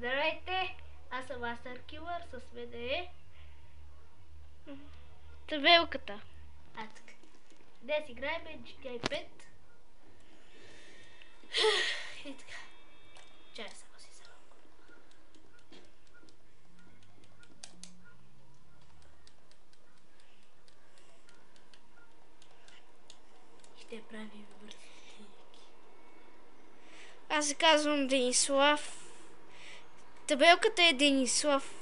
Здравейте, аз съм Master Killer, с мен е... Табелката. така. Днес играем GTA 5. И така. Чай само си за малко. Ще правим въртелки. Аз се казвам Денислав. Табелката е Денислав.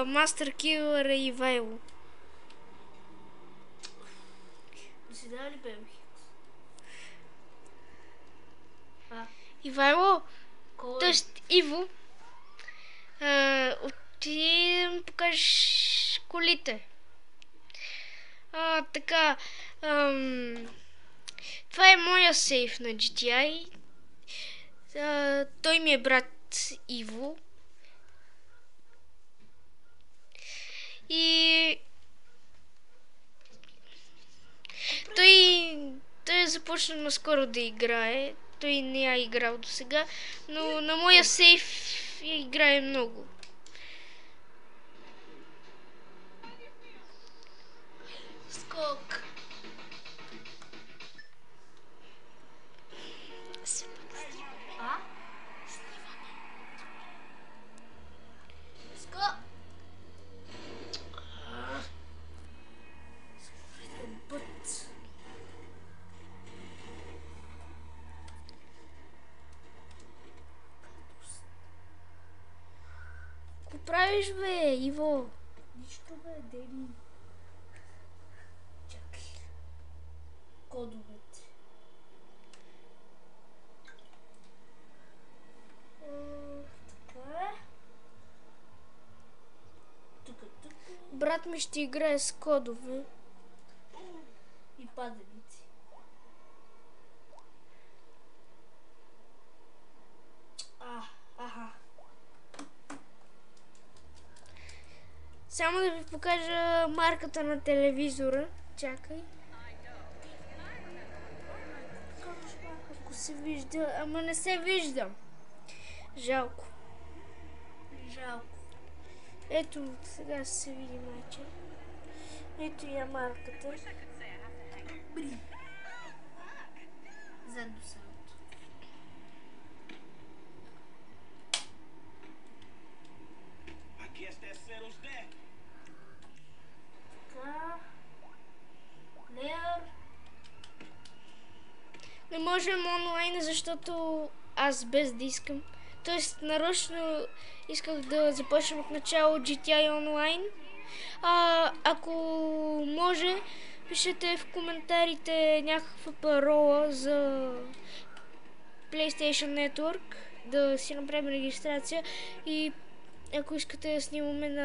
Мастер Килър е Ивайло. Да си дава ли Бебхикс? Ивайло, Кой? т.е. Иво. Отиди да ми покажеш колите. Така. Това е моя сейф на GTI. Той ми е брат Иво. И той започна наскоро да играе. Той не е играл до сега, но на моя сейф играе много. Скок. Скок. Път. Какво правиш, бе, Иво? Нищо, бе, Дени. Чакай. Кодовете. Така. Тук. Брат ми ще играе с кодове. И падалици. Аха. Само да ви покажа марката на телевизора. Чакай. Ако се вижда, ама не се вижда. Жалко. Ето, сега се види майче. Ето я марката. Задно салото. Така. Леер. Не можем онлайн, защото аз без да искам. Тоест, нарочно исках да започнем от начало GTI онлайн. Ако може, пишете в коментарите някаква парола за PlayStation Network, да си направим регистрация и ако искате да снимаме на